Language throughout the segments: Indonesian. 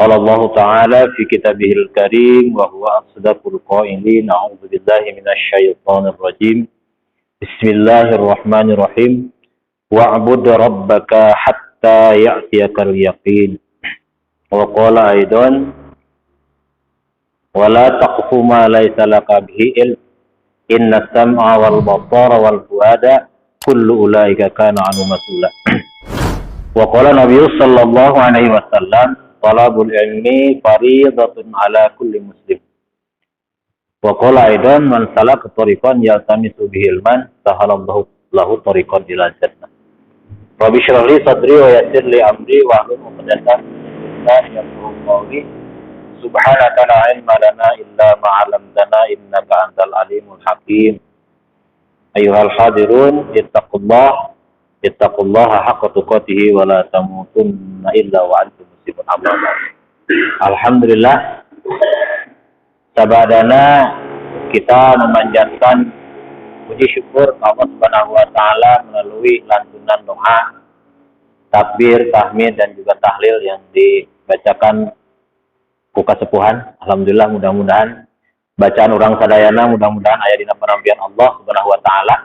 قال الله تعالى في كتابه الكريم وهو أصدق القائلين أعوذ بالله من الشيطان الرجيم بسم الله الرحمن الرحيم واعبد ربك حتى يأتيك اليقين وقال أيضا ولا تقف ما ليس لك به علم إن السمع والبصر والفؤاد كل أولئك كان عنه مسؤولا وقال النبي صلى الله عليه وسلم طلب العلم فريضة على كل مسلم وقال أيضا من سلك طريقا يلتمس به علما سهل الله له طريقا إلى الجنة رب اشرح لي صدري ويسر لي أمري واحلل عقدة من لساني يفقهوا قولي سبحانك لا علم لنا إلا ما علمتنا إنك أنت العليم الحكيم أيها الحاضرون اتقوا الله حق تقاته ولا تموتن إلا وأنتم مسلمون أما بعد. Alhamdulillah, sabadana kita memanjatkan puji syukur Allah Subhanahu wa taala melalui lantunan doa, takbir, tahmid dan juga tahlil yang dibacakan ku kasepuhan. Alhamdulillah, mudah-mudahan bacaan orang sadayana mudah-mudahan aya dina panampian Allah Subhanahu wa taala.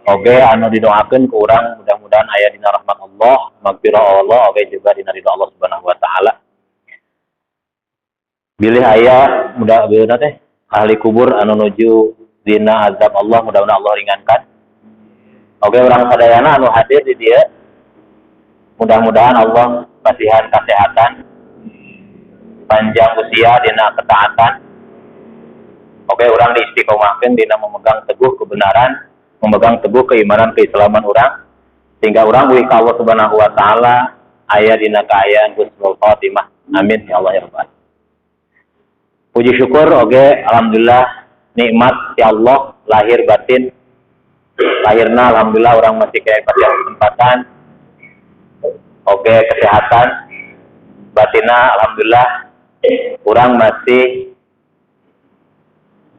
Oke, anu didoakeun ku urang mudah-mudahan aya dina rahmat Allah, magfirah Allah, oke juga dina ridha Allah Subhanahu wa taala. Bilih aya mudah-mudahan teh ahli kubur anu nuju dina azab Allah, mudah-mudahan Allah ringankan. Oke, urang sadayana anu hadir di dieu mudah-mudahan Allah pasihan kesehatan, panjang usia dina ketaatan. Oke, orang diistiqomahkeun dina memegang teguh kebenaran, memegang teguh keimanan keislaman orang, sehingga orang mugi ka Allah Subhanahu wa taala aya dina kaayaan husnul khotimah. Amin ya Allah ya rabbal. Puji syukur oge alhamdulillah nikmat ya Allah lahir batin. Lahirna alhamdulillah orang masih kaya kesempatan. Oge kesehatan. Batina alhamdulillah orang masih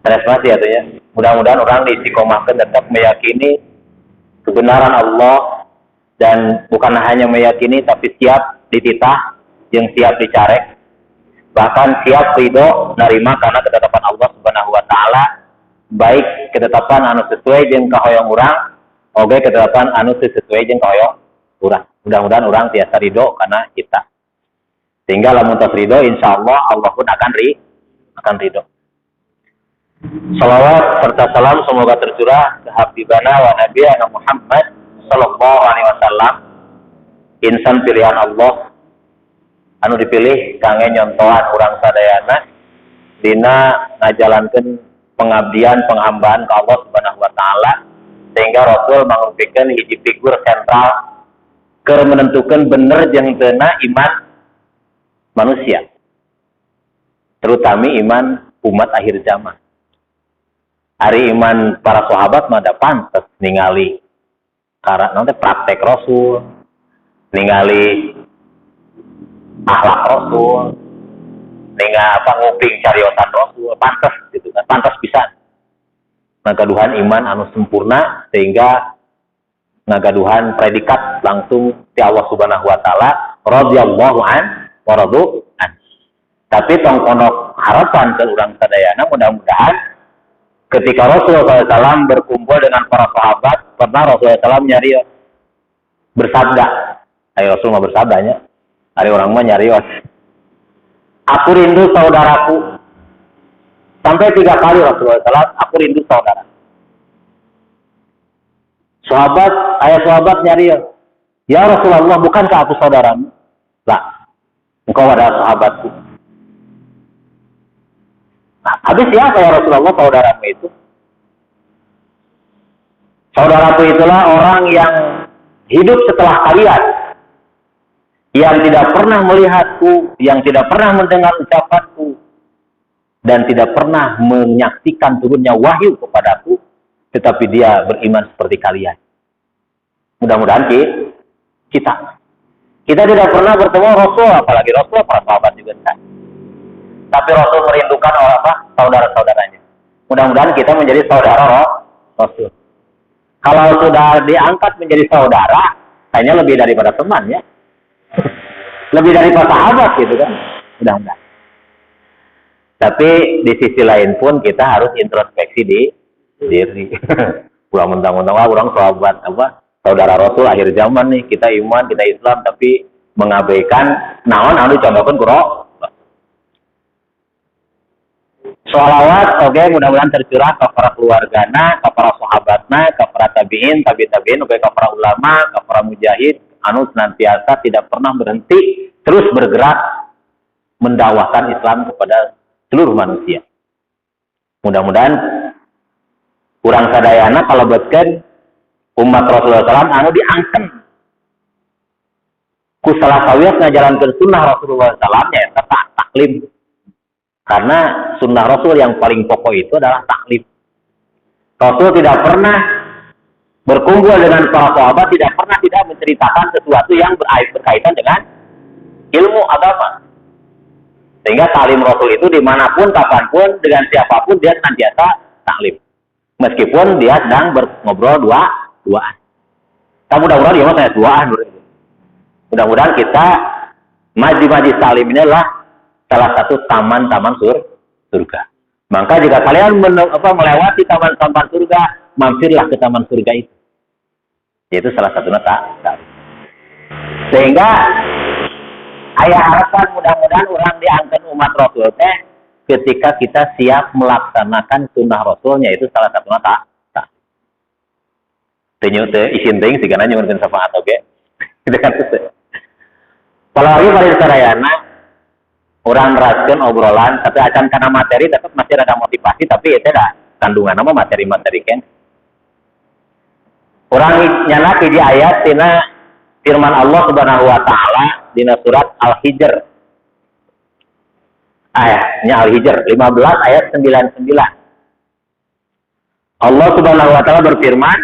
masih artinya mudah-mudahan orang diistiqomahkan tetap meyakini kebenaran Allah dan bukan hanya meyakini tapi siap dititah yang siap dicarek bahkan siap ridho narima karena ketetapan Allah Subhanahu wa taala baik ketetapan anu sesuai jeung kahoyong urang oge ketetapan anu sesuai jeung kahoyong urang. Mudah-mudahan orang tiasa ridho karena kita sehingga lamun tos ridho insyaallah Allah pun akan ridho. Salawat serta salam semoga tercurah ke habibana wa nabiyana Muhammad sallallahu alaihi wasallam, insan pilihan Allah anu dipilih kangge nyontohan urang sadayana dina ngajalankeun pengabdian penghambaan ka Allah Subhanahu wa taala sehingga Rasul mangrupikeun hiji figur sentral keur menentukan bener jeung teu iman manusia, terutama iman umat akhir zaman. Ari iman para sahabat mah da pantes ningali karena nanti praktek Rasul, ningali akhlak Rasul, ningali nguping cariosan Rasul, pantes gitu kan, pantes pisan. Ngagaduhan iman anu sempurna sehingga ngagaduhan predikat langsung ti Allah Subhanahu wa taala radhiyallahu an wa radu an. Tapi tong kono harapan ke urang sadayana mudah-mudahan ketika Rasulullah SAW berkumpul dengan para sahabat, pernah Rasulullah SAW nyari bersabda. Ayo Rasul mah bersabdanya. Hari orang mah nyari aku rindu saudaraku. Sampai 3 kali Rasulullah SAW, aku rindu saudara. Sahabat nyari ya Rasulullah, bukankah aku saudaramu? Lah, engkau adalah sahabatku. Habis siapa ya Rasulullah saudaramu itu? Saudaraku itulah orang yang hidup setelah kalian, yang tidak pernah melihatku, yang tidak pernah mendengar ucapanku, dan tidak pernah menyaksikan turunnya wahyu kepadaku, tetapi dia beriman seperti kalian. Mudah-mudahan kita tidak pernah bertemu Rasul, apalagi Rasul para sahabat juga tidak. Tapi Rasul merindukan saudara-saudaranya. Mudah-mudahan kita menjadi saudara Rasul. Kalau sudah diangkat menjadi saudara, kayaknya lebih daripada teman ya. Lebih daripada sahabat gitu kan. mudah-mudahan. Tapi di sisi lain pun kita harus introspeksi di diri. Pulang mentang-mentang orang sahabat saudara Rasul akhir zaman nih, kita iman, kita Islam, tapi mengabaikan naon anu contohkeun ku sholawat, mudah-mudahan tercurah ke para keluargana, ke para sahabatna, ke para tabiin, tabiin, ke para ulama, ke para mujahid, anu senantiasa tidak pernah berhenti, terus bergerak mendakwahkan Islam kepada seluruh manusia. Mudah-mudahan kurang sadayana kalau betken umat Rasulullah SAW anu diangken ku salah sawias ngajalankeun sunnah Rasulullah SAW nyaeta taklim. Karena sunnah Rasul yang paling pokok itu adalah taklim. Rasul tidak pernah berkumpul dengan para sahabat, tidak pernah tidak menceritakan sesuatu yang berkaitan dengan ilmu agama. Sehingga taklim Rasul itu dimanapun, kapanpun, dengan siapapun dia senantiasa taklim. Meskipun dia sedang ngobrol duaan. Mudah-mudahan dia saya duaan. Mudah-mudahan kita majlis taklim ini adalah salah satu taman-taman surga. Maka jika kalian melewati taman-taman surga, mampirlah ke taman surga itu. Yaitu salah satu tak. Sehingga ayah harapan mudah-mudahan orang diangkat umat Rasul teh ketika kita siap melaksanakan sunnah Rasulnya itu salah satu tak. Tenyu teh isin teuing sigana nyuwunkeun syafaat oge. Apalagi pada sarayana orang neraskeun obrolan, tapi acan karena materi tetap masih ada motivasi, tapi itu dah kandungan nama materi-materi kan. Orang nyana di ayat tina firman Allah Subhanahu wa taala dina surat Al-Hijr. Ayatnya Al-Hijr 15 ayat 99. Allah Subhanahu wa taala berfirman,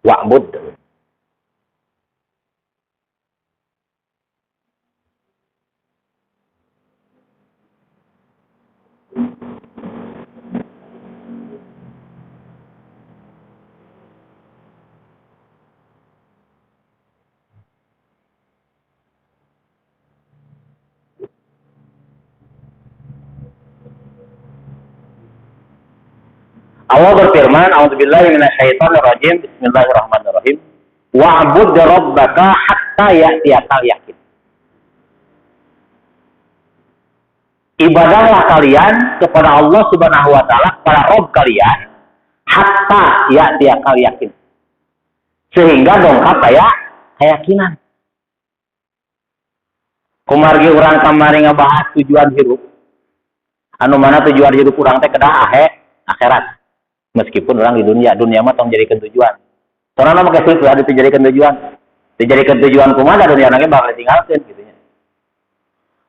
wa'bud Allah berfirman, a'udzubillahi minasyaitonir rajim, bismillahirrahmanirrahim. Wa'bud rabbaka hatta ya'tiyakal yaqin. Ibadahlah kalian kepada Allah Subhanahu wa taala, kepada Rabb kalian, hatta ya'tiyakal yaqin. Sehingga dongkap keyakinan. Kumargi urang kamari ngabahas tujuan hidup. Anu mana tujuan hidup urang teh kedah akhirat. Meskipun orang di dunia mah tong jadikan tujuan. Soalnya nama kasih sudah dijadikan tujuan. Dijadikan tujuan kumaha dunia nage bakal ditinggalkeun gitu nya.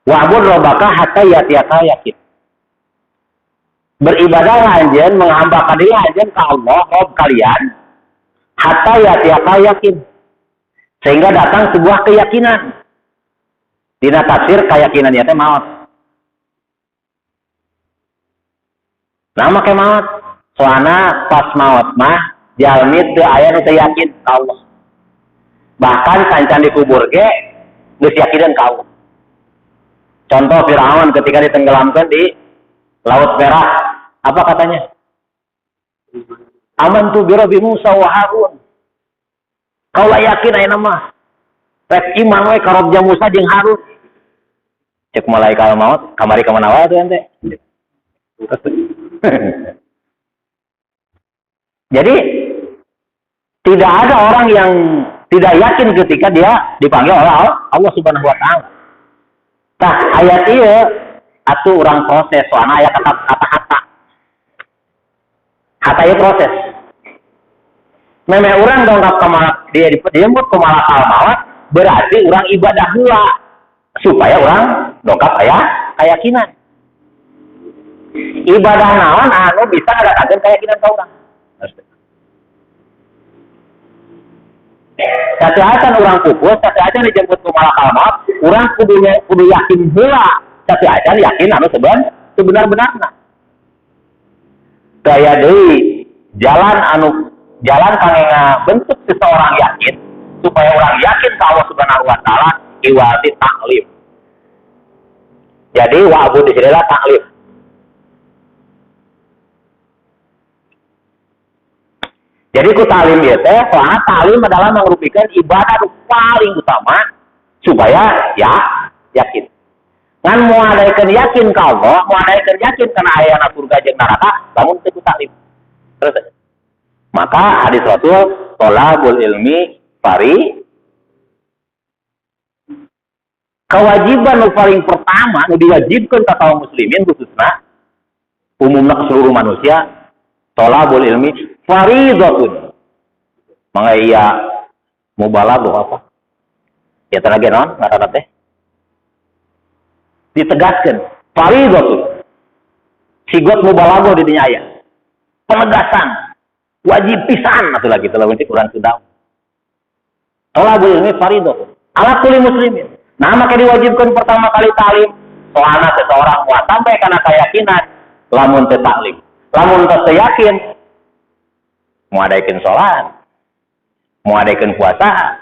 Wa'bud rabbaka hatta ya'tiyaka yaqin. Beribadahlah anjeun, menghambakan diri anjeun ka Allah, Rabb kalian, hatta ya'tiyaka yaqin. Sehingga datang sebuah keyakinan. Dina tafsir keyakinan ieu teh maot. Nama ke maot. Soalnya pas maut mah jalmi teu aya nu teu yakin ka Allah. Bahkan sancan dikubur ge geus yakinin ka Allah. Contoh Firaun ketika ditenggelamkan di Laut Merah, apa katanya? Amantu bi Rabbi Musa wa Harun. Kaula yakin aya mah rek iman we ka Rabb Musa jeung Harun. Cek malaikat maut kamari ka mana wae atuh ente. Jadi tidak ada orang yang tidak yakin ketika dia dipanggil oleh Allah Subhanahu wa taala. Nah, ayat ieu atuh urang proses soalna aya kata-kata. Kata ieu proses. Meme urang dongkap ka dia dijemput ke malakal maut berarti urang ibadah heula supaya urang dongkap aya keyakinan. Ibadah naon anu bisa ngadakeun keyakinan ka urang. Satu acan orang pupus, satu acan dijemput ke malakal maut, orang kudu yakin heula, satu acan yakin anu sebenar-benarna. Gaya deui jalan anu Jalan kangge bentuk seseorang yakin supaya orang yakin ke Allah Subhanahu wa taala iwati taklim. Jadi wa'bud di sini taklim. Jadi ku talim ya teh, soalnya talim adalah merupakan ibadah paling utama supaya ya yakin. Ngan mau adaikeun yakin ka Allah, mau adaikeun yakin kana ayana surga jeung neraka, lamun teu ku talim. Terus maka hadis Rasul thalabul ilmi fari kewajiban nu paling pertama nu diwajibkeun ka kaum muslimin khususna umumna seluruh manusia thalabul ilmi faridatun. Mangga iya mubalaghah apa? Ya tenaga naon ngaranna teh? Ditegaskan faridatun. Sigot mubalaghah di dinya aya. Penegasan wajib pisan atuh lagi teh lamun urang sudah. Thalabul ilmi faridatun ala kulli muslimin. Nah, maka diwajibkan pertama kali talim. Soalnya seseorang mau sampai karena keyakinan lamun teu taklim. Lamun teu yakin mau adaikeun salat, mau adaikeun puasa,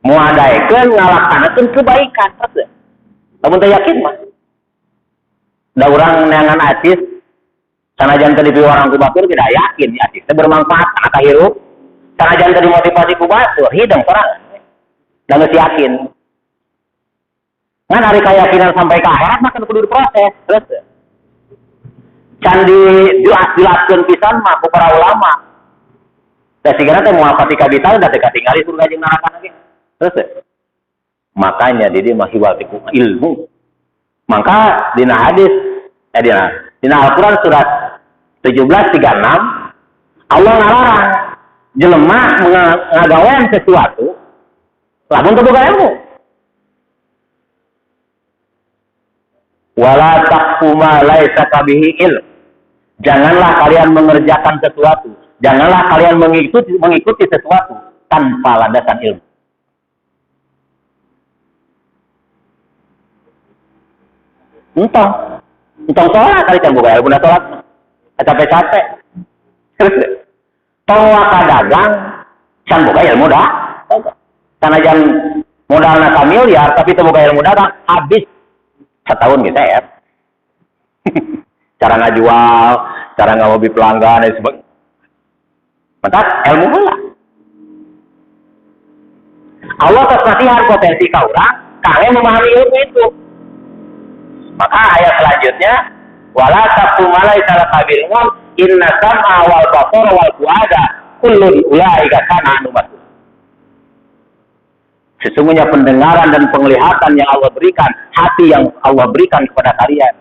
mau adaikeun ngalaksanakeun kebaikan. Lamun teu yakin mah. Da urang neangan acis sanajan teu dipilih orang ku batur tidak yakin acis teh bermanfaat kana kahirup. Sanajan teu dimotivasi ku batur hidung sorangan. Da geus yakin. Ngan hari keyakinan sampai ke akhirat mah kudu diproses. Terus can dijelaskeun pisan mah ku para ulama. Da sigana teh moal ketika ditahu da teu katingali surga jeung neraka lagi. Terus makanya di dieu mah hiwatiku ilmu. Maka dina hadis dina Al-Qur'an surat 17:36 Allah ngalarang jelema ngagawean sesuatu lamun teu boga ilmu. Wala taqfu ma laisa bihi ilm. Janganlah kalian mengerjakan sesuatu, janganlah kalian mengikuti sesuatu tanpa landasan ilmu. Entong sholat kali kan boga ilmu na sholat. Capek-capek. Tong waka dagang can boga ilmu dah. Sanajan modalna ka miliar tapi teu boga ilmu dagang habis setahun gitu ya. Cara ngajual, cara ngawobi pelanggan dan sebagainya. Mantap ilmu heula. Allah kasih potensi ka urang kangge memahami ilmu itu. Maka ayat selanjutnya wala taqfu ma laysa laka bil ilm inna sam'a wal basara wal fuada kullun ulaika kana anu mas'ul. Sesungguhnya pendengaran dan penglihatan yang Allah berikan, hati yang Allah berikan kepada kalian,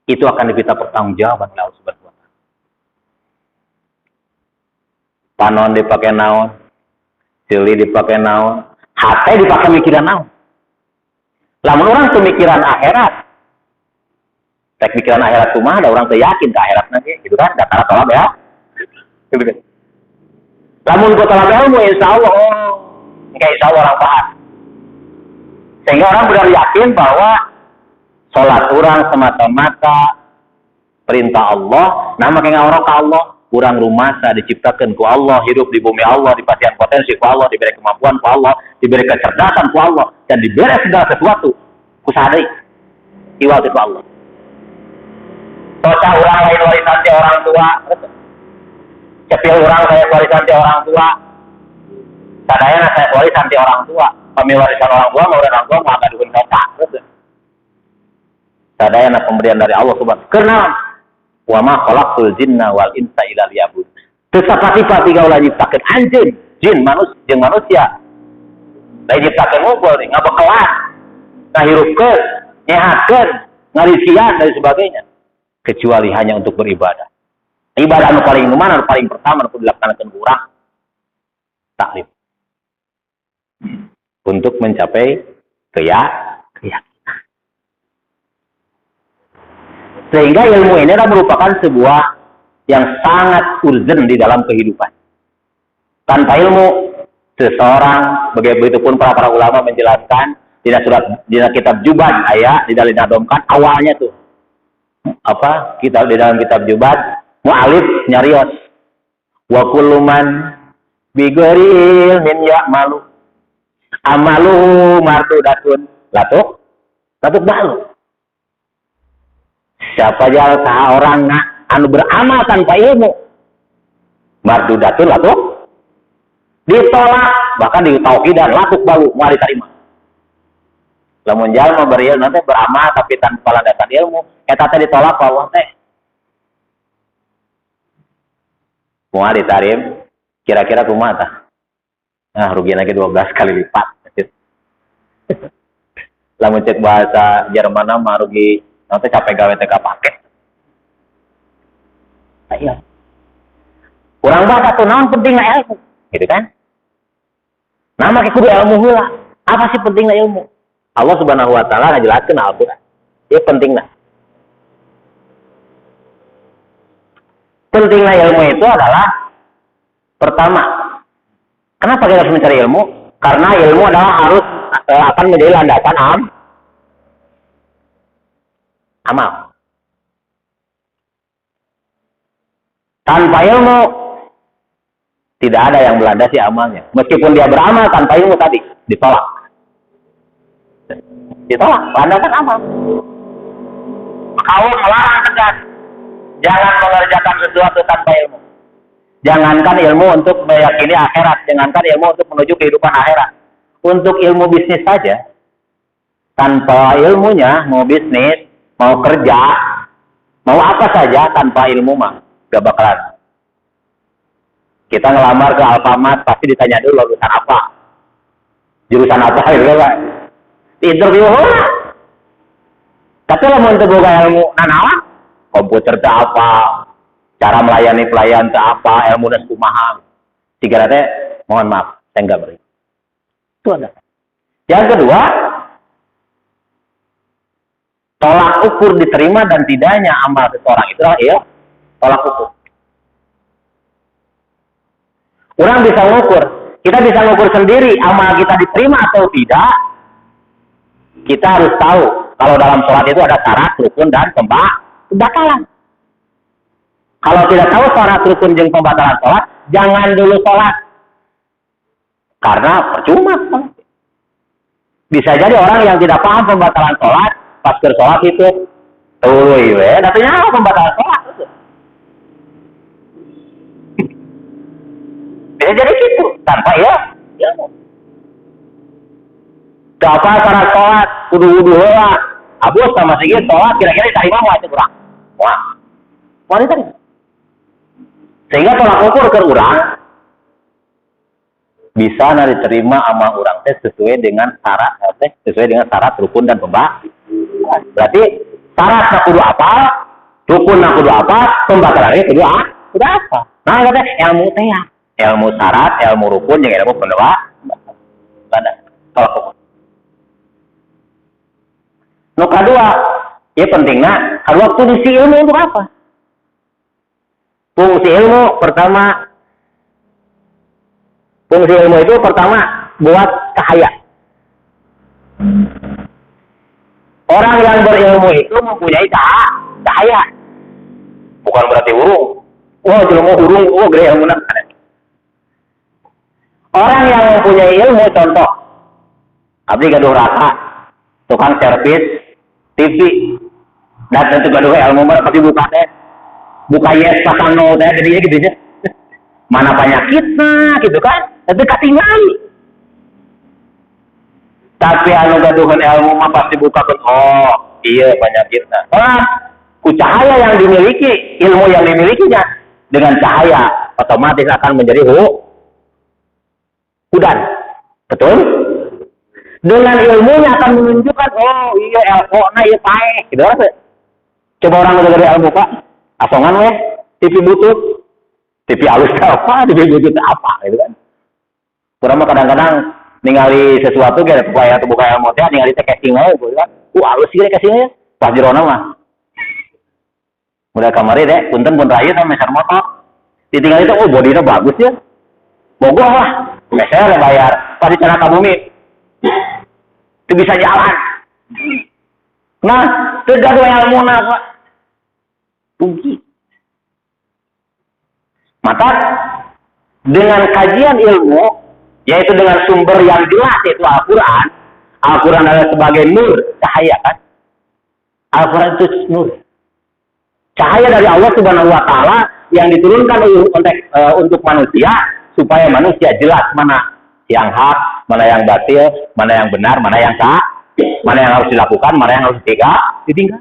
itu akan diminta pertanggungjawaban oleh Allah Subhanahu wa taala. Panon dipakai naon, sili dipakai naon, hati dipakai mikiran naon. Lamun orang tuh mikiran akhirat, tek mikiran akhirat kumaha, ada orang tuh yakin ke akhirat nanti, gitu kan? Datang tolak ya, gitu kan? Lamun kau tolak ilmu, insya Allah, insya Allah orang paham. Sehingga orang benar yakin bahwa sholat orang semata-mata perintah Allah. Nah makanya orang ke Allah, orang rumasa diciptakan ku Allah, hidup di bumi Allah, dipasihan potensi ku Allah, diberi kemampuan ku Allah, diberi kecerdasan ku Allah, dan diberi segala sesuatu ku sadari iwal ku Allah. Toca orang lain warisan di orang tua, cepil orang saya warisan di orang tua. Sadayana saya warisan di orang tua, kami warisan orang tua, mau orang tua mau ngaduin kata. Sadayana pemberian dari Allah Subhanahu. Karena wa ma khalaqtul jinna wal insa illa liya'bud. Tesapati-pati gaula nyiptakeun anjeun, jin, manusia. Da nyiptakeun ngumpul nih, ngabekelan, ngahirupkeun, nyehatkeun, ngarisian dan sebagainya. Kecuali hanya untuk beribadah. Ibadah anu paling mana? Paling pertama anu dilaksanakeun urang taklim. Untuk mencapai keyakinan. Sehingga ilmu ini adalah merupakan sebuah yang sangat urgent di dalam kehidupan. Tanpa ilmu, seseorang, begitupun para ulama menjelaskan, di kitab Jubad ayat, di dalam nadomkan awalnya tuh. Di dalam kitab Jubad, mu'alif nyarios. Wa kullu man bighairi ilmin ya'malu amalu mardudatun. Latuk balu. Siapa aja orang anu beramal tanpa ilmu, mardudatun latuk ditolak, bahkan ditauhidan latuk balu mau diterima. Lamun jalma berilmu nanti beramal tapi tanpa landasan ilmu, eta teh ditolak ka Allah teh. Mau ditarim, kira-kira kumaha tah? Nah, rugian lagi 12 kali lipat. Lamun cek bahasa Jerman mah rugi nanti capek gawe teh kapake. Iya. Urang bahasa tuh naon pentingna ilmu, gitu kan? Nah, make kudu ilmu heula. Apa sih pentingna ilmu? Allah Subhanahu wa taala ngajelaskeun Al-Qur'an. Ieu pentingna. Pentingnya ilmu itu adalah pertama, kenapa kita harus mencari ilmu? Karena ilmu adalah harus akan menjadi landasan amal. Tanpa ilmu tidak ada yang melandasi amalnya. Meskipun dia beramal tanpa ilmu tadi ditolak. Landasan amal. Maka Allah melarang tegas. Jangan mengerjakan sesuatu tanpa ilmu. Jangankan ilmu untuk meyakini akhirat, jangankan ilmu untuk menuju kehidupan akhirat. Untuk ilmu bisnis saja, tanpa ilmunya, mau bisnis, mau kerja, mau apa saja, tanpa ilmu mah, gak bakalan. Kita ngelamar ke Alfamart, pasti ditanya dulu lulusan apa, jurusan apa, gitu kan? Interview lah. Tapi lah mau boga ilmu nanawa, komputer itu apa, cara melayani pelayan itu apa, ilmu dan kumaha. Tiga teh, mohon maaf, saya enggak beri. Itu ada. Yang kedua, tolak ukur diterima dan tidaknya amal seseorang itu adalah tolak ukur. Orang bisa ngukur, kita bisa ngukur sendiri amal kita diterima atau tidak. Kita harus tahu kalau dalam sholat itu ada syarat, rukun dan pembatalan. Kalau tidak tahu syarat, rukun dan pembatalan sholat, jangan dulu sholat. Karena percuma. Bisa jadi orang yang tidak paham pembatalan sholat, pas ke sholat itu, datanya apa pembatalan sholat? Bisa jadi gitu, tanpa ya. Apa syarat sholat, kudu heula. Abus sama sedikit sholat, kira-kira diterima mau itu kurang. Mau diterima. Sehingga tolak ukur ke orang bisa diterima amal orang teh sesuai dengan syarat rukun dan pembatalan. Berarti syaratnya kudu apa, rukunnya kudu apa, pembatalannya kudu apa. Nah kata ilmu teh ya, ilmu syarat, ilmu rukun yang ilmu pembatalan. Tolak ukur. Nu kedua, ya pentingnya kalau fungsi ilmu untuk apa? Fungsi ilmu itu pertama buat cahaya. Orang yang berilmu itu mempunyai cahaya. Bukan berarti urung. Wah, jelema urung, gede ilmu nak. Orang yang mempunyai ilmu, contoh, abdi gaduh raka, tukang servis TV, dan itu gaduh ilmu mah pasti buka yes pasang no teh jadinya gitu aja. Mana penyakitnya gitu kan? Tapi ketinggalan. Tapi anu gaduhan ilmu mah pasti buka kan, oh iya penyakitnya. Ku cahaya yang dimiliki, ilmu yang dimilikinya dengan cahaya otomatis akan menjadi hudan. Betul? Dengan ilmunya akan menunjukkan, oh iya ilmu na iya pae, gitu kan? Coba orang udah dari ilmu Pak, asongan weh, TV butut, TV halus apa, TV butut apa, gitu kan? Kurang kadang-kadang ningali sesuatu kayak buka ilmu teh, ningali teh casing aja, gitu kan? Halus sih casingnya, pas jerona mah. Udah kamari deh, punten pun rayu sama meser motor, ditinggal itu, bodinya bagus ya, bogoh lah, meser bayar, pasti cara kabumi. Itu bisa jalan. Nah, sudah dua ilmu nak rugi. Maka dengan kajian ilmu, yaitu dengan sumber yang jelas yaitu Al-Quran. Al-Quran adalah sebagai nur, cahaya kan? Al-Quran itu nur, cahaya dari Allah Subhanahu Wa Taala yang diturunkan untuk manusia supaya manusia jelas mana yang hak, mana yang batil, mana yang benar, mana yang sah, mana yang harus dilakukan, mana yang harus ditinggal.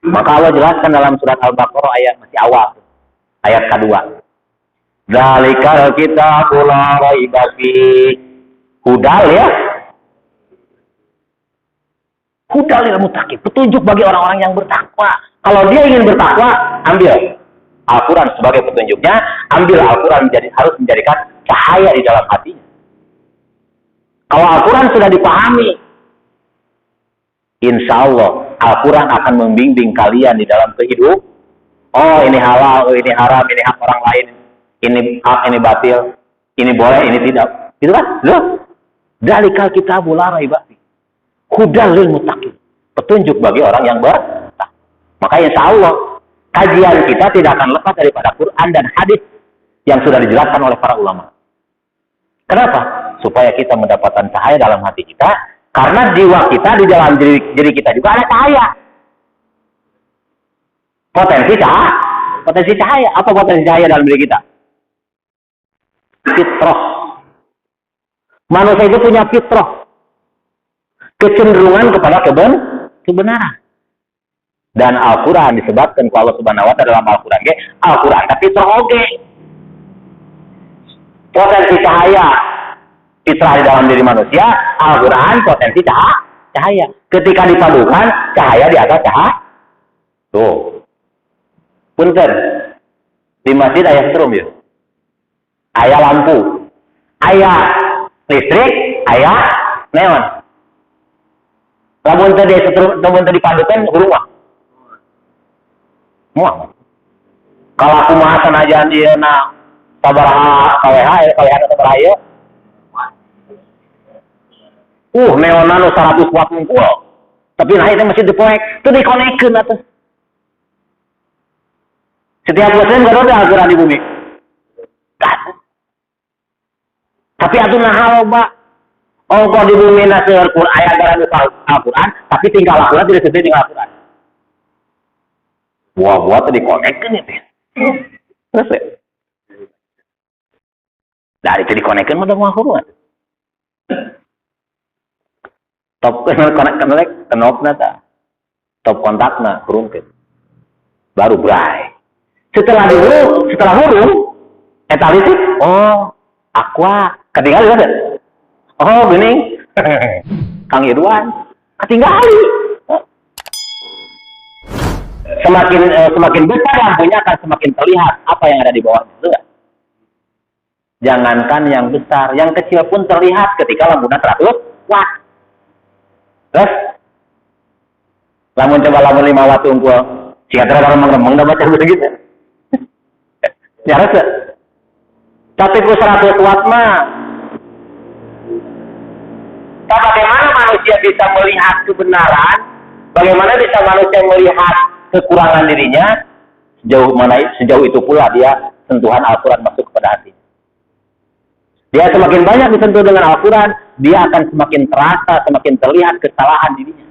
Maka Allah jelaskan dalam surat Al-Baqarah ayat masih awal, ayat kedua. Dzalikal kitabul la raiba fihi hudal ya. Hudal lil muttaqin, petunjuk bagi orang-orang yang bertakwa. Kalau dia ingin bertakwa, ambil Al-Quran sebagai petunjuknya, ambil Al-Quran harus menjadikan cahaya di dalam hatinya. Kalau Al-Quran sudah dipahami, insya Allah Al-Quran akan membimbing kalian di dalam kehidupan. Oh ini halal, oh ini haram, ini hak orang lain, ini hak, ini batil, ini boleh, ini tidak. Gitu kan? Loh, dzalikal kitabul la raiba fihi hudal lil muttaqin, petunjuk bagi orang yang bertakwa. Maka insya Allah kajian kita tidak akan lepas daripada Quran dan hadis yang sudah dijelaskan oleh para ulama. Kenapa? Supaya kita mendapatkan cahaya dalam hati kita, karena jiwa kita di dalam diri kita juga ada cahaya. Potensi cahaya. Apa potensi cahaya dalam diri kita? Fitrah. Manusia itu punya fitrah, kecenderungan kepada kebenaran. Dan Al-Quran disebutkan kalau Allah Subhanahu Wa Taala dalam Al-Quran, Al-Quran tapi teroge potensi cahaya fitrah di dalam diri manusia. Al-Quran potensi cahaya. Ketika dipadukan cahaya di atas cahaya. Tuh, punten di masjid ayah strom ya, ayah lampu, ayah listrik, ayah neon. Lamun tadi dipadukan rumah. Muah. Kalau aku mahasan aja dia na sabaraha KWH atau sabaraha ya. Neonan 100 watt ngumpul. Tapi nah itu masih dipoek, itu dikonekkeun atuh. Setiap muslim gak ada Al-Quran di bumi. Gak. Tapi atuh nah loba. Oh kok di bumi na seueur ayat dalam Al-Quran, tapi tinggal Al-Quran tidak sesuai dengan Al-Quran. Buah-buah tadi dikonekkan itu. Terus ya? Dari itu dikonekkan mah mau hubungan. Top konekkan lek kenopna ta. Top kontakna kurungkeun. Baru berai. Setelah hurung eta listrik, oh, aqua ketinggalan ada. Oh, geuning. Kang Irwan ketinggalan. Semakin besar lampunya akan semakin terlihat apa yang ada di bawahnya. Jangankan yang besar, yang kecil pun terlihat ketika lampunya 100 watt. Terus, lamun 5 watt unggul, jika remeng-remeng udah baca begitu. Ya rasa. Tapi ku 100 watt mah, bagaimana manusia bisa melihat kebenaran? Bagaimana bisa manusia melihat kekurangan dirinya? Sejauh itu pula dia sentuhan Al-Quran masuk kepada hati. Dia semakin banyak disentuh dengan Al-Quran, dia akan semakin terasa, semakin terlihat kesalahan dirinya.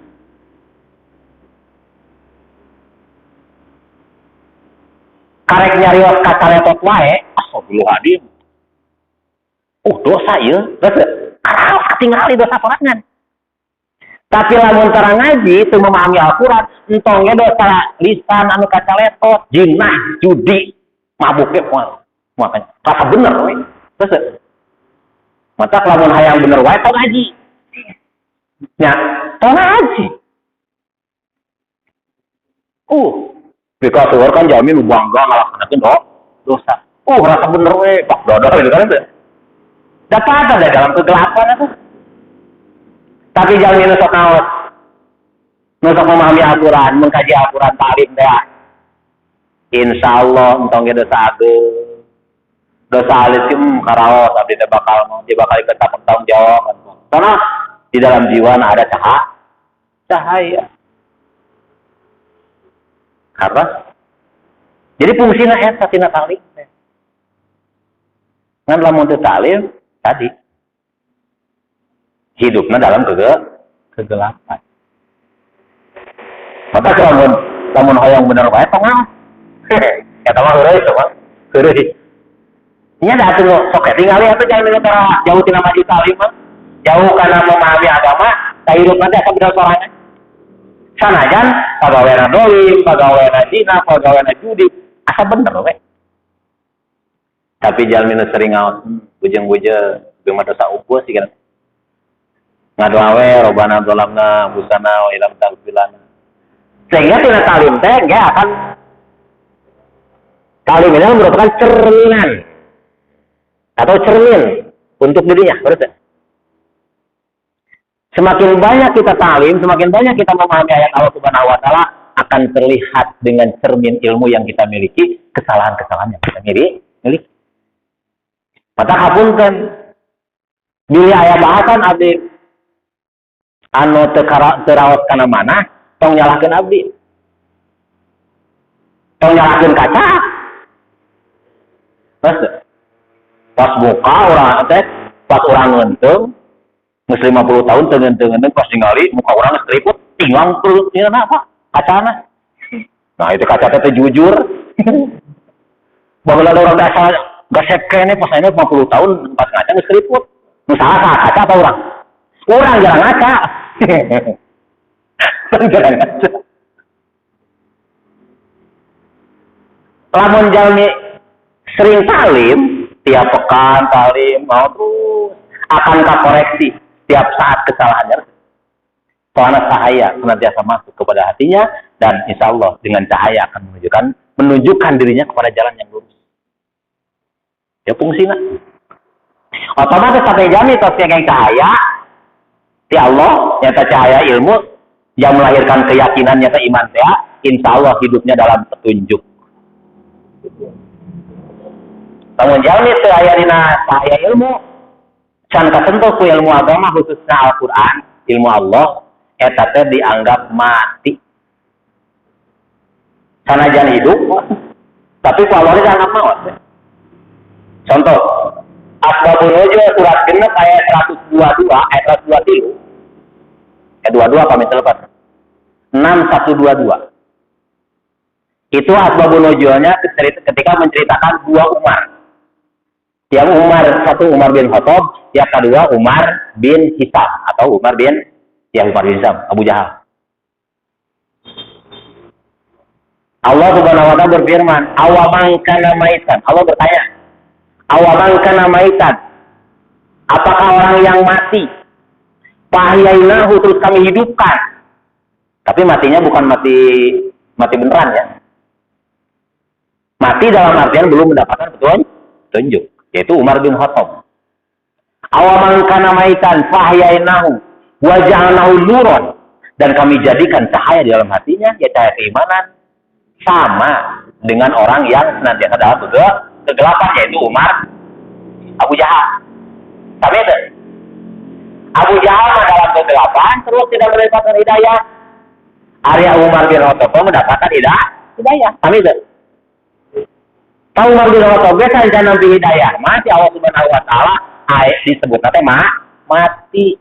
Karek nyarios kaca repot wae, astagfirullahaladzim. Dosa ya, dosa. Karena ketinggalan dosa sorangan. Tapi lamun tara ngaji teu memahami Al-Quran, entongnya dosa lisan anu kacaletot, jinah, judi, mabuk ge moal. Makanya rasa bener we. Terus mata lamun hayang bener wae tong ngaji. Nya, tong ngaji. Bika suwar kan jamin bangga ngalaksanakeun dosa. Rasa bener we, pak dodol gitu kan teh. Dapat ada dalam kegelapan itu. Tapi jangan nusok naos. Nusok memahami Al-Quran, mengkaji Al-Quran talim deh. Insya Allah entong dosa agung. Dosa alis karaos abdi teh bakal diketap tanggung jawab. Karena di dalam jiwa ada cahaya. Karena jadi fungsinya eta tina talim teh. Ngan lamun teu taklim tadi hidupnya dalam kegelapan. Maka lamun hoyong bener wae tong mah. Eta mah heureuy teh mah. Heureuy. Nya da atuh sok tingali atuh jangan tara jauh tina maju taklim mah. Jauh kana memahami agama, kahirup nanti akan bener sorangan. Sanajan pagaweana dolim, pagaweana zina, pagaweana judi, asa bener we. Tapi jalmi sering ngaos, bujeng-bujeng, bima dosa upus sih kan. Ngadoa we robana dolamna busana wa ilam tagfilana. Sehingga tina talim teh ge akan talim ini merupakan cerminan atau cermin untuk dirinya, berarti. Semakin banyak kita talim, semakin banyak kita memahami ayat Allah Subhanahu wa taala, akan terlihat dengan cermin ilmu yang kita miliki, kesalahan-kesalahan yang kita miliki. Maka hapunten bila aya bahasan abdi anu teu raos kana mana, tong nyalahkeun abdi. Tong nyalahkeun kaca. Pas buka urang teh, pas urang ngeunteung geus 50 tahun tengen-tengen pas ningali muka urang striput tinglang perut ieu apa? Kacana. Nah, itu kaca teh jujur. Baheula urang dasar gasep kene pas ayeuna 50 tahun pas ngaca geus striput. Nu salah kaca apa urang? Urang jarang ngaca. Jarang ngaca. Lamun jalmi sering talim, tiap pekan talim mau terus akan koreksi tiap saat kesalahannya. Soalnya cahaya senantiasa masuk kepada hatinya dan insya Allah dengan cahaya akan menunjukkan dirinya kepada jalan yang lurus. Ya fungsinya. Otomatis sampai jami tos kayak cahaya ti Allah nyata cahaya ilmu yang melahirkan keyakinan nyata iman teh insya Allah hidupnya dalam petunjuk. Namun jami teu aya dina cahaya ilmu can kasentuh ku ilmu agama khususnya Al-Qur'an, ilmu Allah eta teh dianggap mati. Sanajan hidup tapi ku Allah dianggap maot. Contoh, Asbabun Nuzul surat genep ayat 122, ayat 123. Ayat 22 pamit telepas. 6122. Itu Asbabun Nuzulnya ketika menceritakan dua Umar. Yang satu Umar bin Khattab, yang kedua Umar bin Hisam atau Umar bin Hisam, Abu Jahal. Allah Subhanahu wa taala berfirman, "Awaman kana maitan." Allah bertanya, "Awaman kana maitan?" Apakah orang yang mati? Fahyainahu, terus kami hidupkan. Tapi matinya bukan mati beneran ya. Mati dalam artian belum mendapatkan petunjuk. Yaitu Umar bin Khattab. Awaman kana maitan fahyainahu wa ja'alnahu nuran, dan kami jadikan cahaya di dalam hatinya, ya cahaya keimanan, sama dengan orang yang senantiasa dalam kegelapan, yaitu Umar Abu Jahal. Sama itu. Abu Jahal dalam kegelapan terus tidak mendapatkan hidayah. Arya Umar bin Khattab mendapatkan hidayah. Sama itu. Tahu Umar bin Khattab kan nanti hidayah, mati Allah Subhanahu wa taala ayat disebut mati.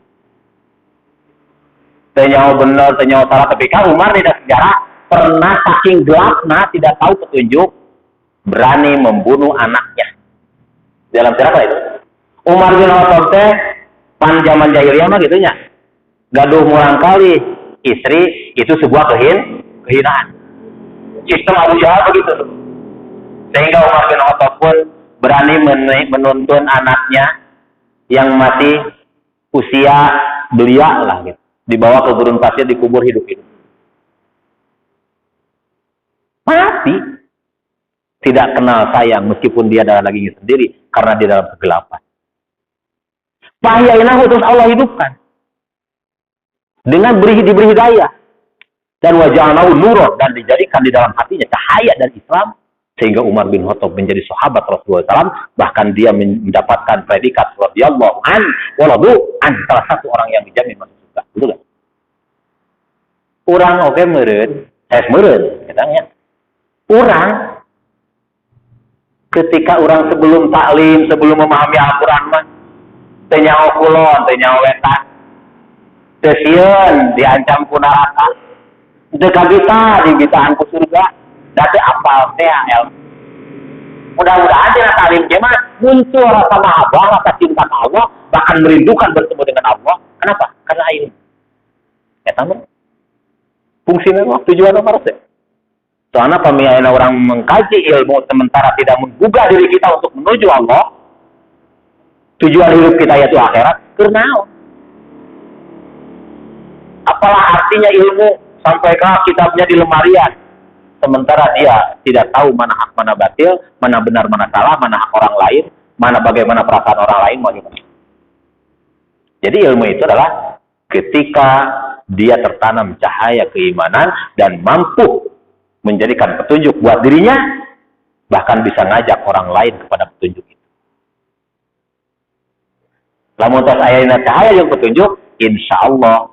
Tenyawa benar, tenyawa salah, tapi kan Umar tidak sejarah pernah saking gelapnya tidak tahu petunjuk berani membunuh anaknya. Dalam cerita itu. Umar bin Khattab teh pan zaman jahiliyah mah gitunya. Gaduh mulang kali istri itu sebuah kehinaan. Sistem Abu Jahal begitu. Sehingga Umar bin Khattab pun berani menuntun anaknya yang masih usia belia lah gitu, dibawa ke gurun pasir, dikubur hidup-hidup. Mati. Tidak kenal sayang meskipun dia dalam dagingnya sendiri karena dia dalam kegelapan. Fahyainahu, terus Allah hidupkan dengan diberi hidayah dan waja'alnahu nuran, dan dijadikan di dalam hatinya cahaya dan Islam. Sehingga Umar bin Khattab menjadi sahabat Rasulullah SAW, bahkan dia mendapatkan predikat radhiyallahu anhu waladu an, salah satu orang yang dijamin masuk surga. Betul kan? Urang oke meureun, meureun katanya. Urang Ketika orang sebelum taklim, sebelum memahami Al-Quran mah, teu nyaho kulon, teu nyaho wetan, teu sieun diancam ku neraka, teu kabita dibitaan ku surga, da teu apal teh ilmu. Mudah-mudahan dina taklim ge mah muncul rasa mahabbah, rasa cinta ke Allah, bahkan merindukan bertemu dengan Allah. Kenapa? Karena ini. Eta mah fungsina mah tujuanna harusnya. Soalnya pemikiran orang mengkaji ilmu sementara tidak menggugah diri kita untuk menuju Allah, tujuan hidup kita yaitu akhirat, karena apalah artinya ilmu sampai ke kitabnya di lemarian, sementara dia tidak tahu mana hak mana batil, mana benar mana salah, mana hak orang lain, mana bagaimana perasaan orang lain, mau gimana. Jadi ilmu itu adalah ketika dia tertanam cahaya keimanan dan mampu menjadikan petunjuk buat dirinya, bahkan bisa ngajak orang lain kepada petunjuk itu. Lamun tos ayana cahaya yang petunjuk, insya Allah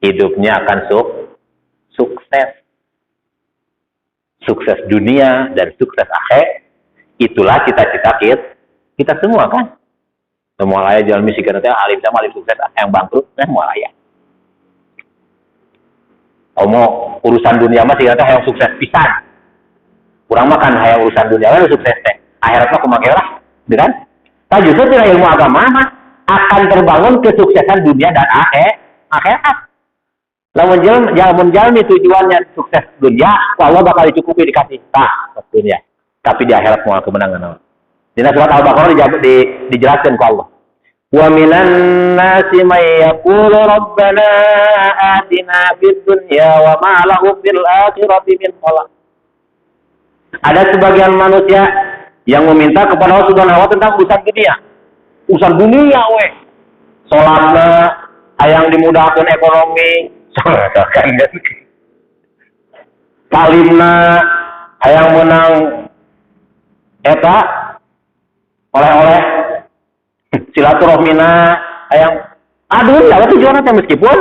hidupnya akan sukses. Sukses dunia dan sukses akhir. Itulah cita-cita kita semua kan. Semua layak jalan misi karena alim sama alim sukses yang bangkrut, semua layak. Mau urusan dunia mah sih kata yang sukses pisan. Kurang makan hayang urusan dunia mah sukses teh. Akhirat mah kumaha lah, kan? Nah justru tina ilmu agama mah akan terbangun kesuksesan dunia dan akhirat. Lamun jalmi tujuannya sukses dunia, Allah bakal dicukupi dikasih dunia. Tapi di akhirat mau kemenangan. Dina surat Al-Baqarah dijelaskan ku Allah. Wa minan nasi may yaqulu rabbana atina fid dunya wa ma lahu fil akhirati min khalaq. Ada sebagian manusia yang meminta kepada Allah Subhanahu wa taala tentang urusan dunia. Urusan dunia we. Salatna hayang dimudahkeun ekonomi, kan. Kalimna hayang menang eta oleh-oleh silaturahmina hayang aduh ya tujuanna teh meskipun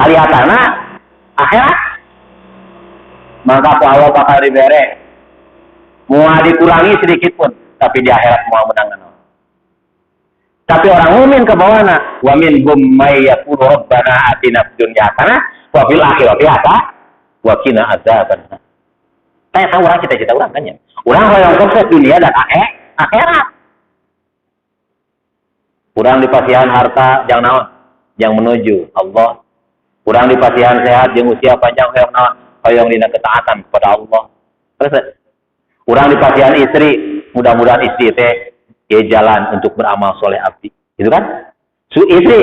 kalihatana akhirat maka Allah bakal dibere mau dikurangi sedikit pun tapi di akhirat mau menangan. Tapi orang mukmin ke bawahna wa min hum may yaqulu rabbana atina fid dunya hasanah wa fil akhirati hasanah wa qina adzabannar. Tanya tahu orang cita-cita orang kan ya. Orang yang sukses dunia dan akhirat. Kurang dipasihan harta yang naon? Yang menuju Allah. Kurang dipasihan sehat yang usia panjang yang naon? Yang dina ketaatan kepada Allah. Terus kurang dipasihan istri, mudah-mudahan istri teh dia jalan untuk beramal soleh abdi. Gitu kan? Istri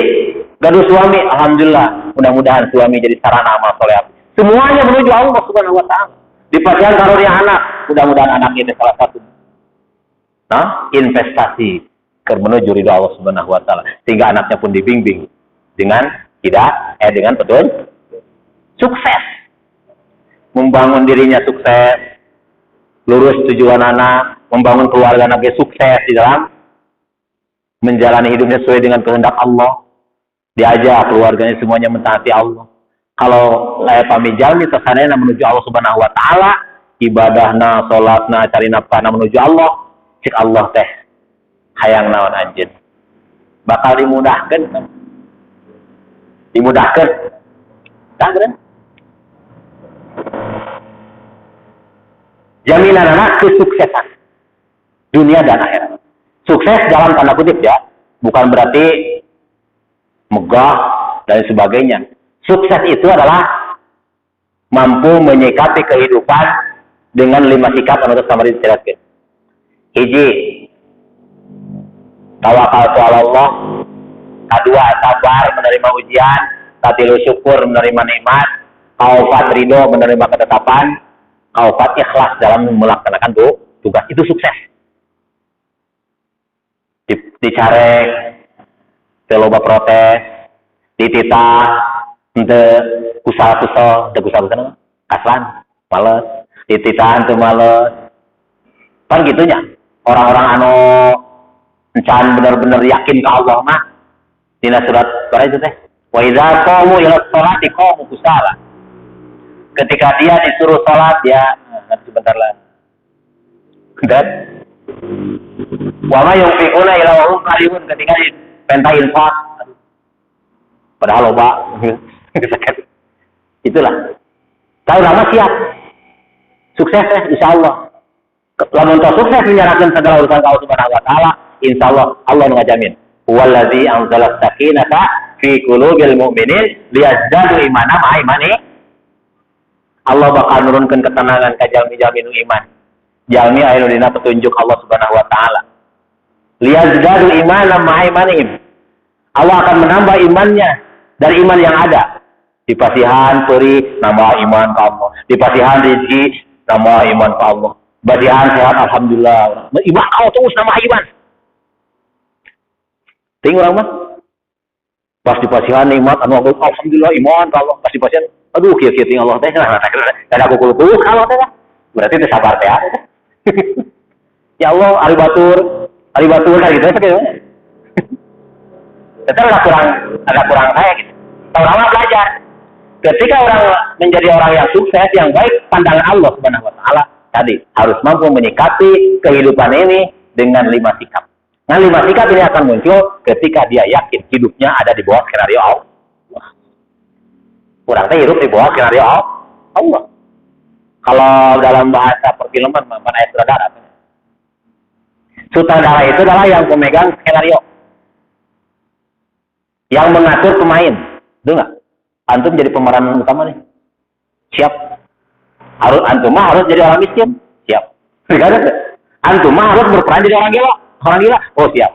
gaduh suami, alhamdulillah, mudah-mudahan suami jadi sarana amal soleh abdi. Semuanya menuju Allah Subhanahu wa taala. Dipasihan karunia anak, mudah-mudahan anak ini salah satu investasi ke menuju ridha Allah Subhanahu wa taala sehingga anaknya pun dibimbing dengan dengan petunjuk sukses, membangun dirinya sukses, lurus tujuan anak, membangun keluarga anaknya sukses di dalam menjalani hidupnya sesuai dengan kehendak Allah, diajak keluarganya semuanya mentaati Allah. Kalau layak pamijalmi kesananya menuju Allah Subhanahu wa taala, ibadahna, salatna, cari nafkahna menuju Allah, cik Allah teh hayang naon anjeun. Bakal dimudahkeun kan? Dimudahkeun. Kan? Jaminan anak kesuksesan dunia dan akhirat. Sukses dalam tanda kutip ya, bukan berarti megah dan sebagainya. Sukses itu adalah mampu menyikapi kehidupan dengan 5 sikap anu sama dijelaskeun. Hiji, tawakal ala Allah. Kedua, sabar menerima ujian. Katilu syukur menerima nikmat. Kaufat ridho menerima ketetapan. Kaufat ikhlas dalam melaksanakan tugas. Itu sukses. Dicarek, teloba protes, dititah, ente kusal-kusal, kaslan, males, dititah ente males. Kan gitunya. Orang-orang anu encan benar-benar yakin ke Allah mah dina surat berapa itu teh? Wa idza qamu ila sholati qamu kusala. Ketika dia disuruh salat dia sebentar lah. Dan wama yang fikuna ila wahum karihun ketika diperintah infak. Padahal loba. Itulah. Tahu lama siap. Sukses ya, insya Allah. Lamun teu sukses menyerahkan segala urusan ka Allah Subhanahu wa taala, insya Allah ngajamin. Huwallazi anzala sakinata fi qulubil mu'minin liyazdadu imanan ma'a imani. Allah bakal nurunkan ketenangan ka jalmi-jalmi nu iman. Jalmi anu dina petunjuk Allah Subhanahu wa taala. Liyazdadu imanan ma'a imanihim. Allah akan menambah imannya dari iman yang ada. Di pasihan peri nambah iman ka Allah. Di pasihan rezeki nambah iman ka Allah. Badian sehat alhamdulillah. Iman kau terus nama iman. Ting orang mah. Pas di pasihan nikmat anu alhamdulillah iman kalau pas di pasihan aduh kieu-kieu ting Allah teh kada kukul-kul kalau teh. Berarti teh sabar teh. Ya Allah ari batur kan gitu sakieu. Tetap ada kurang saya gitu. Orang belajar. Ketika orang menjadi orang yang sukses, yang baik pandangan Allah Subhanahu wa taala, tadi harus mampu menyikapi kehidupan ini dengan 5 sikap. Nah, 5 sikap ini akan muncul ketika dia yakin hidupnya ada di bawah skenario Allah. Kurang teh hidup di bawah skenario Allah. Kalau dalam bahasa perfilman mana sutradara? Sutradara itu adalah yang pemegang skenario, yang mengatur pemain, betul nggak? Antum jadi pemeran utama nih, siap. Antum harus jadi orang miskin, siap. Antum harus berperan jadi orang gila, oh siap.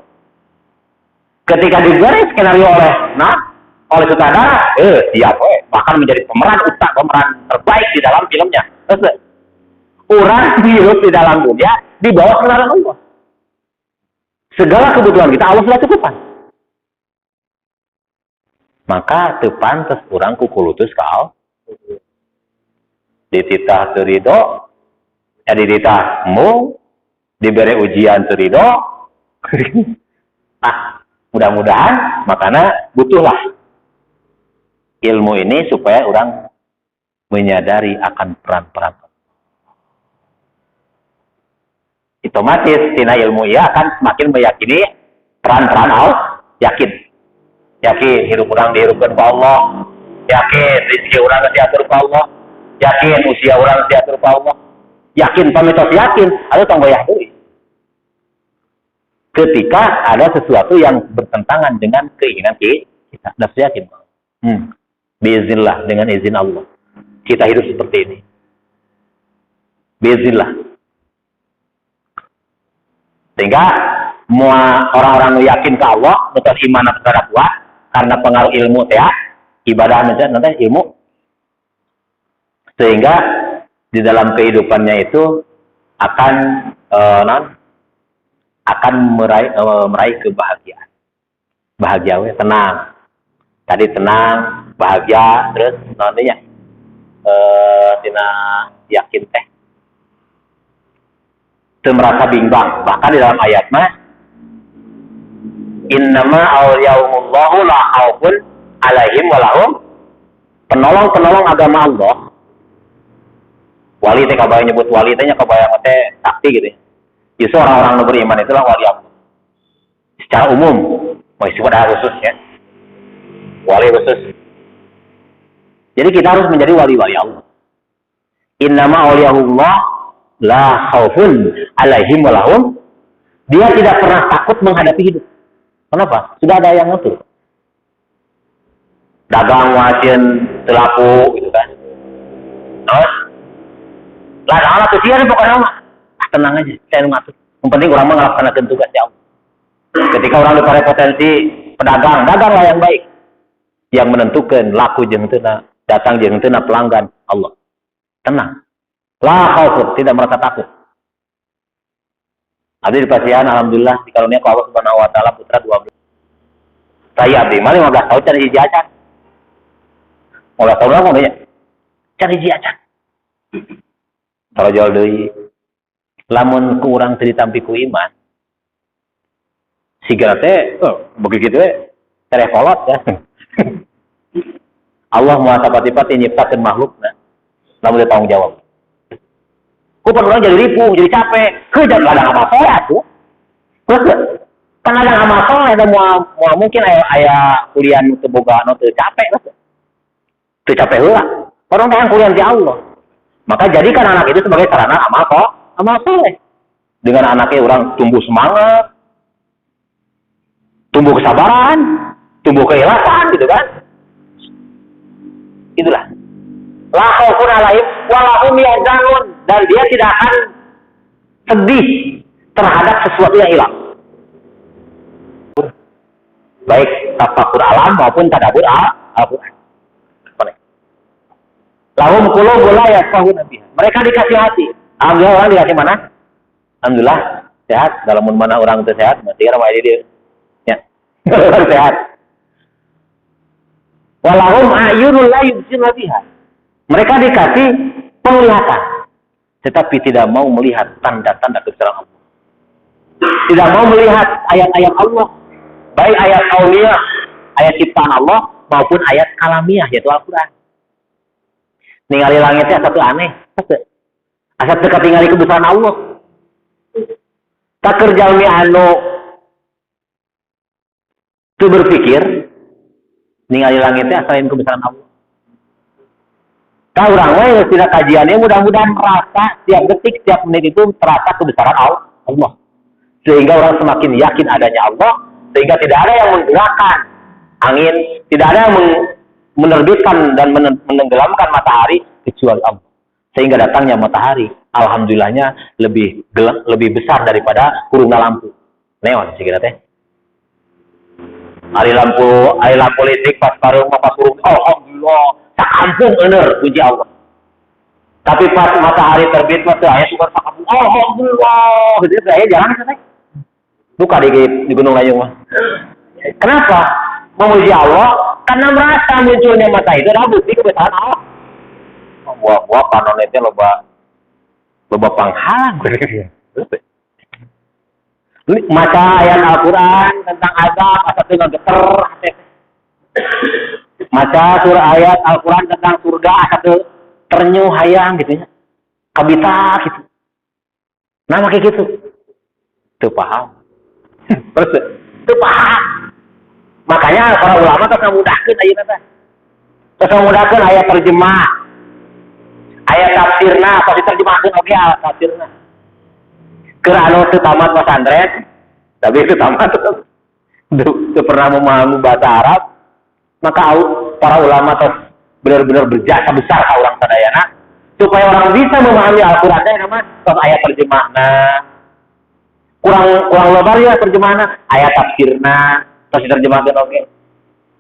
Ketika diberi skenario oleh sutradara, siap, bahkan menjadi pemeran terbaik di dalam filmnya. Terus, orang hidup di dalam dunia di bawah skenario Allah. Segala kebutuhan kita Allah sudah cukupkan. Maka tepantes kurang kukulutus kau dititah terido dititah mu diberi ujian terido mudah-mudahan makanya butuhlah ilmu ini supaya orang menyadari akan peran-peran otomatis tina ilmu ia akan semakin meyakini peran-peran Allah. Yakin hidup orang dihidupkan ke Allah, yakin rezeki orang diatur ke Allah, yakin usia orang diatur ke Allah, yakin pamitos yakin, ada tanggung jawab. Ketika ada sesuatu yang bertentangan dengan keinginan kita, harus yakin. Biiznillah, dengan izin Allah, kita hidup seperti ini. Biiznillah. Sehingga semua orang-orang yang yakin ke Allah, betul iman kepada kuat, karena pengaruh ilmu ya, ibadah nanti ilmu, sehingga di dalam kehidupannya itu akan meraih kebahagiaan, bahagia, tenang. Tadi tenang, bahagia, terus nantinya tina yakin teh, merasa bimbang. Bahkan di dalam ayat mah innama awliyaumullahu la khaufun alaihim walahum, penolong agama Allah. Wali teh kabaya nyebut wali teh nya kabaya teh sakti gitu. Justru orang-orang yang beriman itulah wali Allah. Secara umum, masih pada khusus ya. Wali khusus. Jadi kita harus menjadi wali-wali Allah. Innama awliyaullah la khaufun alaihim walahum. Dia tidak pernah takut menghadapi hidup. Kenapa? Sudah ada yang ngatur. Dagang wajan telaku gitu kan. Terus lah dalam tuh dia pokoknya mah tenang aja, saya ngatur. Yang penting orang melaksanakan tugas ya Allah. Ketika orang ada potensi pedagang, daganglah yang baik. Yang menentukan laku jeung teu datang jeung teu pelanggan Allah. Tenang. La khauf, tidak merasa takut. Abdi di pasihan, alhamdulillah, dikarunia ku Allah Subhanahu wa taala putra 12. Saya abdi mah 15 tahun cari hiji acan. 15 tahun lah ya. Cari hiji acan. Kalau jual deui lamun kurang teu ditampi ku iman. Sigana teh begitu we terekolot ya. Allah Maha Pati-pati nyiptakeun makhlukna. Lamun dia tanggung jawab. Kupon orang jadi ripuh, jadi capek. Kerja kadang amal soleh tuh. Kan kadang amal soleh ada mau mungkin aya kuliah nu teu boga nu teu capek lah. Teu capek heula. Orang kan kuliah di Allah. Maka jadikan anak itu sebagai sarana amal soleh. Dengan anaknya orang tumbuh semangat, tumbuh kesabaran, tumbuh keikhlasan gitu kan. Itulah. La khaufun alaihim wa lahum yahzanun, dan dia tidak akan sedih terhadap sesuatu yang hilang. Baik tafakur alam maupun tadabbur Al-Qur'an. Lahum qulubun la yafqahuna biha. Mereka dikasih hati. Alhamdulillah orang dikasih mana? Alhamdulillah sehat. Dalam mana orang itu sehat, masih ramai dia. Ya. Sehat. Walahum a'yunul la yubsiruna biha. Mereka dikasih penglihatan, tetapi tidak mau melihat tanda-tanda kebesaran Allah. Tidak mau melihat ayat-ayat Allah, baik ayat kauniyah, ayat ciptaan Allah, maupun ayat kalamiah, yaitu Al-Quran. Ningali langitnya satu aneh, asal dekat ningali kebesaran Allah. Tak kerjalmi anu itu berpikir ningali langitnya asalin kebesaran Allah. Kau orang lain tidak kajiannya, mudah-mudahan merasa setiap detik, setiap menit itu terasa kebesaran Allah. Sehingga orang semakin yakin adanya Allah, sehingga tidak ada yang menggerakkan angin, tidak ada yang menerbitkan dan menenggelamkan matahari kecuali Allah. Sehingga datangnya matahari, alhamdulillahnya lebih besar daripada kurungna lampu. Neon sih kira teh. Ari lampu listrik pas karung alhamdulillah. Tak ampun bener, puji Allah. Tapi pas matahari terbit, waktu ayat suka tak ampun. Alhamdulillah. Jadi saya jalan kan? Buka di Gunung Layung mah. Kenapa? Memuji Allah karena merasa munculnya matahari itu adalah bukti kebesaran Allah. Buah-buah panonetnya loba panghalang. Maca ayat Al-Quran tentang azab, asal dengan geter. Maca surah ayat Al-Quran tentang surga, asal ternyuh hayang gitu ya. Kabita gitu. Nah kayak gitu. Tuh paham. Tuh paham. Makanya para ulama terus memudahkan ayat apa? Terus memudahkan ayat terjemah. Ayat tafsirna, pasti terjemahkan oke ayat tafsirna. Kerana itu tamat pesantren, tapi itu tamat itu pernah memahami bahasa Arab, maka para ulama terus benar-benar berjasa besar ke orang sadayana supaya orang bisa memahami Al-Qur'annya nama terus ayat terjemahna. Kurang lebar ya terjemahna, ayat tafsirna, terus diterjemahkan oke.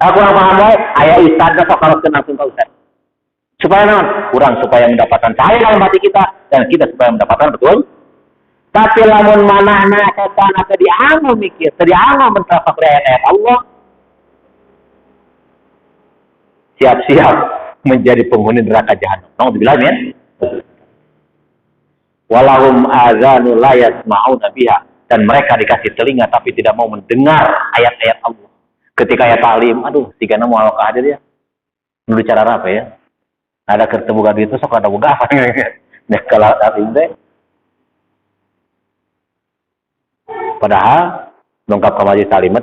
Kurang paham baik, ayat ustadzna sok kalau langsung ke ustadz. Supaya kurang supaya mendapatkan cahaya dalam hati kita dan kita supaya mendapatkan betul. Tapi lamun manahna kesana ke diangu mikir, diangu mentafakuri ayat-ayat Allah, siap-siap menjadi penghuni neraka jahanam. Nauzubillah min. Walahum azanu la yasma'una biha, dan mereka dikasih telinga tapi tidak mau mendengar ayat-ayat Allah. Ketika ayat ta'lim, aduh, tiga nama mau hadir ya. Dulu cara apa ya? Ada ketemu gak itu sok ada boga apa? Nah, kalau ta'lim teh padahal lengkap ke majelis taklim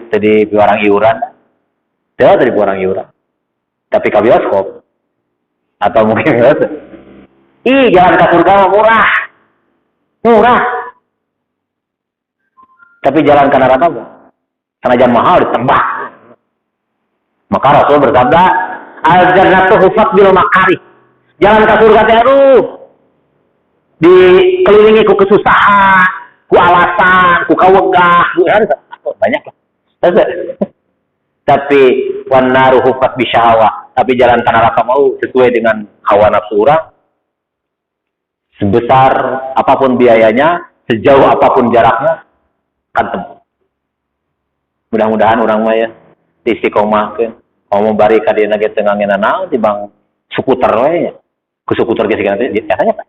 tadi orang iuran, tadi orang iuran, tapi ke bioskop atau mungkin jalan ke surga murah, tapi jalan ke neraka karena jalan mahal ditembak. Maka Rasul bersabda, al-jannatu hufat bil makari, jalan ke surga teh dikelilingi ku kesusahan, ku alasan, ku kawegah, banyak lah. Tapi wanaru hufat bisyawa, tapi jalan ke neraka mau sesuai dengan hawa nafsu orang. Sebesar apapun biayanya, sejauh apapun jaraknya, kan tempuh. Mudah-mudahan orang mah ya istiqomahkeun. Mau bari ka dieu ge teu ngangena naon tibang skuter we nya. Ku skuter ge sigana teh nyatanya Pak.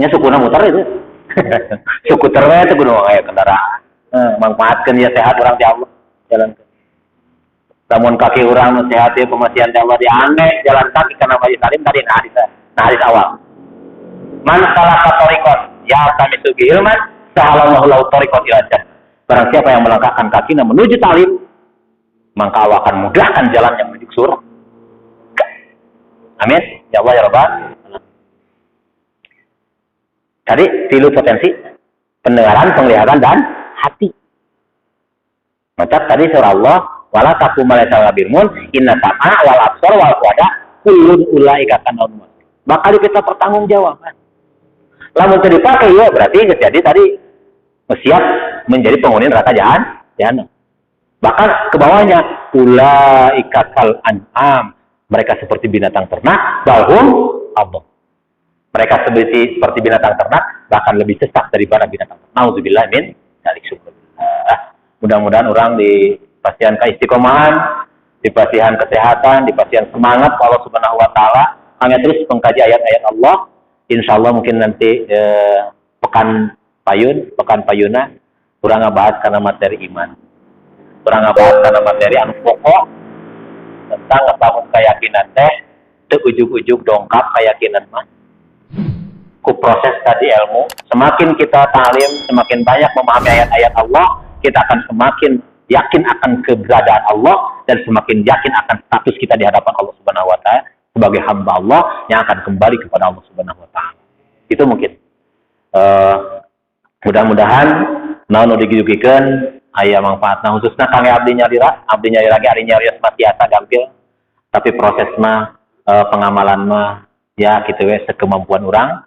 Nya sukuna muter itu. Skuter we teh kudu aya kendaraan. Manfaatkeun ya sehat orang ti Allah. Jalan. Lamun kaki urang sehat ya pemasian ti Allah diangge jalan kaki kana majelis taklim tadi hadis awal. Man salaka thariqan ya'tamisu bihi ilman sahalallahu lahu thariqan ila jannah. Barang siapa yang melangkahkan kakinya menuju talim, maka Allah akan mudahkan jalan yang menuju surga. Amin. Ya Allah ya Rabbal. Tadi tilu potensi pendengaran, penglihatan dan hati. Macam tadi surah Allah, wala taqum alaika birmun inna sam'a wal absar wal fuada kullun ulaika kana umma. Bakal kita pertanggungjawaban. Lamun teu dipakai ya berarti jadi tadi siap menjadi penghuni neraka jahanam. Bahkan ke bawahnya ulaika kal an'am, mereka seperti binatang ternak, balhum adall. Mereka seperti binatang ternak, bahkan lebih sesat daripada binatang ternak. Nauzubillah min dzalik. Mudah-mudahan orang dipastikan keistiqomahan, dipastikan kesehatan, dipastikan semangat Allah Subhanahu wa taala. Kami terus mengkaji ayat-ayat Allah. Insyaallah mungkin nanti pekan payuna urang ngabahas karena materi iman. Urang ngabahas karena materi anu pokok tentang ngebangun keyakinan teh teu ujug-ujug dongkap keyakinan mah. Ku proses tadi ilmu, semakin kita talim, semakin banyak memahami ayat-ayat Allah, kita akan semakin yakin akan keberadaan Allah dan semakin yakin akan status kita di hadapan Allah Subhanahu wa taala sebagai hamba Allah yang akan kembali kepada Allah Subhanahu wa taala. Itu mungkin. Mudah-mudahan naon nu digiyukikeun aya manfaatna khususna kangge abdi nyalira lagi ari nyarios mah tiasa gampil. Tapi proses mah pengamalan mah ya kitu we sekemampuan urang.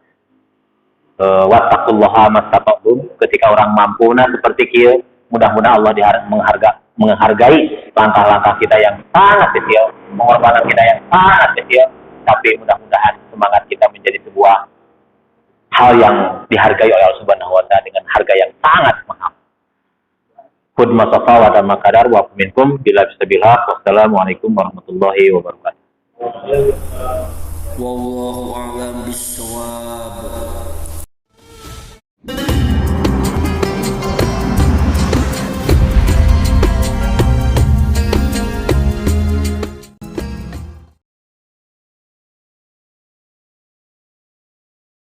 Wattaqullaha mastata'tum, ketika orang mampu nah seperti kieu, mudah-mudahan Allah menghargai langkah-langkah kita yang sangat kecil, pengorbanan kita yang sangat kecil, tapi mudah-mudahan semangat kita menjadi sebuah hal yang dihargai oleh Allah Subhanahu wa taala dengan harga yang sangat mahal. Khudh ma safa wa dama qadar wa minkum bila bisabillah. Wassalamualaikum warahmatullahi wabarakatuh. Wallahu a'lam bissawab.